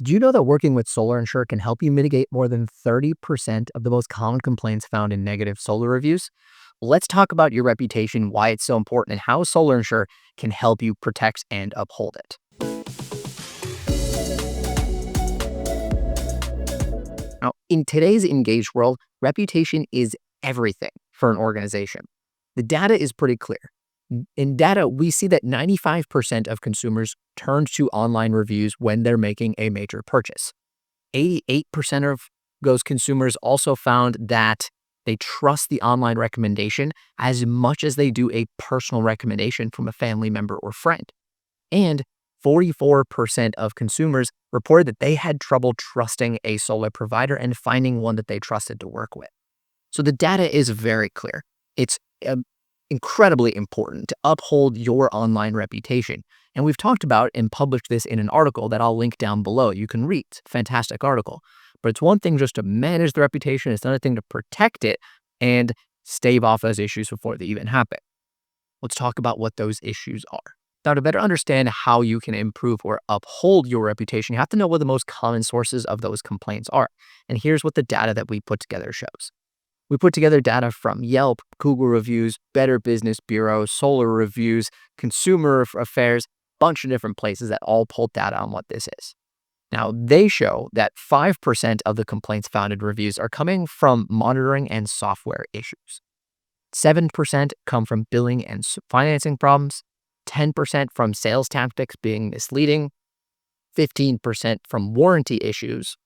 Did you know that working with Solar Insure can help you mitigate more than 30% of the most common complaints found in negative solar reviews? Let's talk about your reputation, why it's so important, and how Solar Insure can help you protect and uphold it. Now, in today's engaged world, reputation is everything for an organization. The data is pretty clear. In data, we see that 95% of consumers turn to online reviews when they're making a major purchase. 88% of those consumers also found that they trust the online recommendation as much as they do a personal recommendation from a family member or friend. And 44% of consumers reported that they had trouble trusting a solar provider and finding one that they trusted to work with. So the data is very clear. It's incredibly important to uphold your online reputation. And we've talked about and published this in an article that I'll link down below. You can read. It's a fantastic article. But it's one thing just to manage the reputation. It's another thing to protect it and stave off those issues before they even happen. Let's talk about what those issues are. Now, to better understand how you can improve or uphold your reputation, you have to know what the most common sources of those complaints are. And here's what the data that we put together shows. We put together data from Yelp, Google Reviews, Better Business Bureau, Solar Reviews, Consumer Affairs, a bunch of different places that all pulled data on what this is. Now, they show that 5% of the complaints found in reviews are coming from monitoring and software issues. 7% come from billing and financing problems, 10% from sales tactics being misleading, 15% from warranty issues,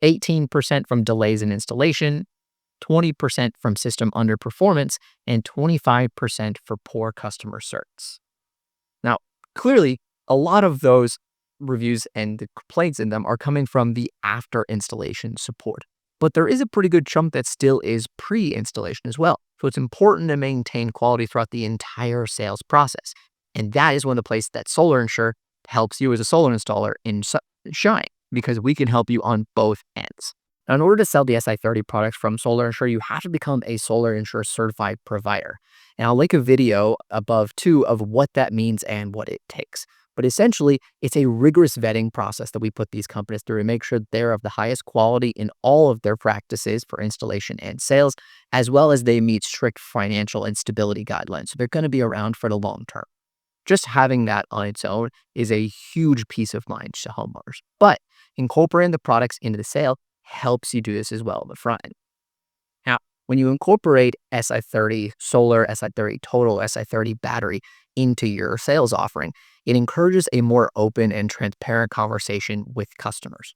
18% from delays in installation, 20% from system underperformance, and 25% for poor customer service. Now, clearly, a lot of those reviews and the complaints in them are coming from the after installation support. But there is a pretty good chunk that still is pre-installation as well. So it's important to maintain quality throughout the entire sales process. And that is one of the places that Solar Insure helps you as a solar installer shine, because we can help you on both ends. Now, in order to sell the SI-30 products from Solar Insure, you have to become a Solar Insure certified provider. And I'll link a video above too of what that means and what it takes. But essentially, it's a rigorous vetting process that we put these companies through to make sure they're of the highest quality in all of their practices for installation and sales, as well as they meet strict financial and stability guidelines. So they're going to be around for the long term. Just having that on its own is a huge peace of mind to homeowners. But incorporating the products into the sale helps you do this as well on the front end. Now, when you incorporate SI-30 solar, SI-30 total, SI-30 battery into your sales offering, it encourages a more open and transparent conversation with customers.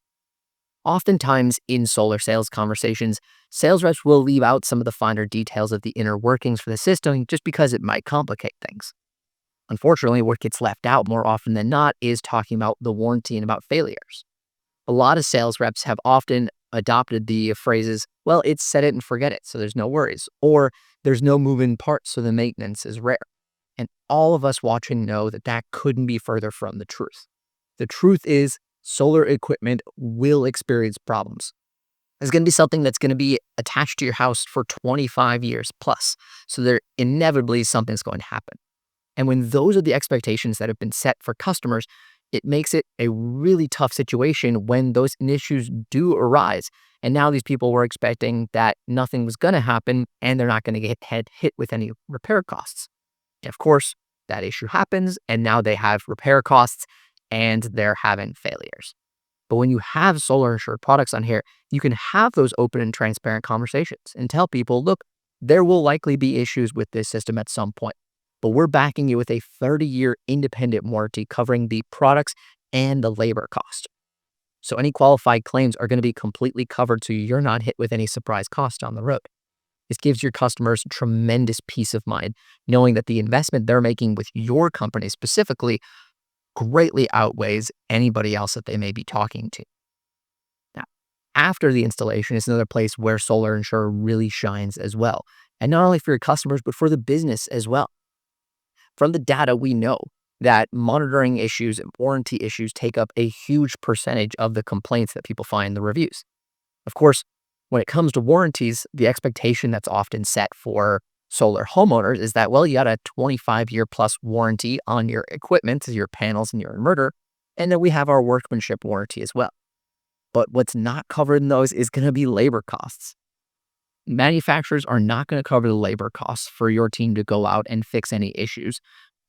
Oftentimes in solar sales conversations, sales reps will leave out some of the finer details of the inner workings for the system just because it might complicate things. Unfortunately, what gets left out more often than not is talking about the warranty and about failures. A lot of sales reps have often adopted the phrases, well, it's set it and forget it, so there's no worries, or there's no moving parts, so the maintenance is rare. And all of us watching know that that couldn't be further from the truth. The truth is solar equipment will experience problems. It's going to be something that's going to be attached to your house for 25 years plus. So there inevitably something's going to happen. And when those are the expectations that have been set for customers, it makes it a really tough situation when those issues do arise. And now these people were expecting that nothing was going to happen and they're not going to get hit with any repair costs. And of course, that issue happens and now they have repair costs and they're having failures. But when you have solar insured products on here, you can have those open and transparent conversations and tell people, look, there will likely be issues with this system at some point, but we're backing you with a 30-year independent warranty covering the products and the labor cost. So any qualified claims are going to be completely covered so you're not hit with any surprise costs down the road. This gives your customers tremendous peace of mind, knowing that the investment they're making with your company specifically greatly outweighs anybody else that they may be talking to. Now, after the installation is another place where Solar Insure really shines as well. And not only for your customers, but for the business as well. From the data, we know that monitoring issues and warranty issues take up a huge percentage of the complaints that people find in the reviews. Of course, when it comes to warranties, the expectation that's often set for solar homeowners is that, well, you got a 25-year plus warranty on your equipment, your panels and your inverter, And then we have our workmanship warranty as well. But what's not covered in those is going to be labor costs. Manufacturers are not going to cover the labor costs for your team to go out and fix any issues.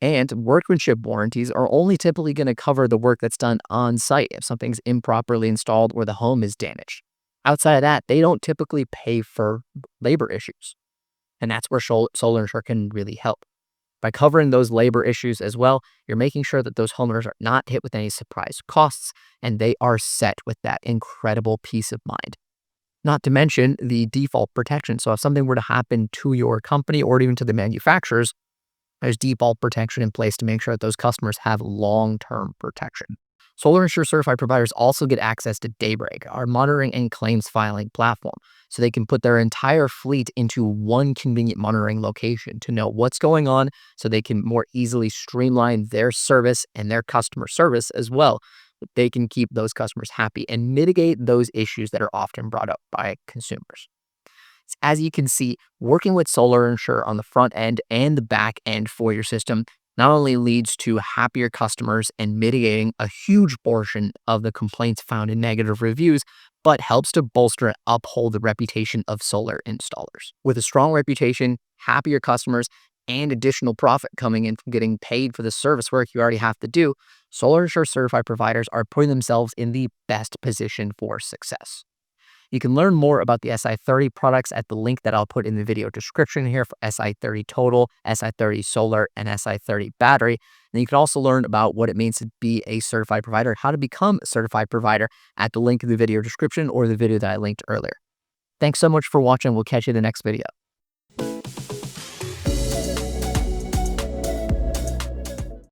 And workmanship warranties are only typically going to cover the work that's done on site if something's improperly installed or the home is damaged. Outside of that, they don't typically pay for labor issues. And that's where Solar Insure can really help. By covering those labor issues as well, you're making sure that those homeowners are not hit with any surprise costs and they are set with that incredible peace of mind. Not to mention the default protection. So if something were to happen to your company or even to the manufacturers, there's default protection in place to make sure that those customers have long-term protection. Solar Insure certified providers also get access to Daybreak, our monitoring and claims filing platform, so they can put their entire fleet into one convenient monitoring location to know what's going on so they can more easily streamline their service and their customer service as well. They can keep those customers happy and mitigate those issues that are often brought up by consumers. As you can see, working with Solar Insure on the front end and the back end for your system not only leads to happier customers and mitigating a huge portion of the complaints found in negative reviews, but helps to bolster and uphold the reputation of solar installers. With a strong reputation, happier customers, and additional profit coming in from getting paid for the service work you already have to do, Solar Insure certified providers are putting themselves in the best position for success. You can learn more about the SI-30 products at the link that I'll put in the video description here for SI-30 Total, SI-30 Solar, and SI-30 Battery. And you can also learn about what it means to be a certified provider, how to become a certified provider at the link in the video description or the video that I linked earlier. Thanks so much for watching. We'll catch you in the next video.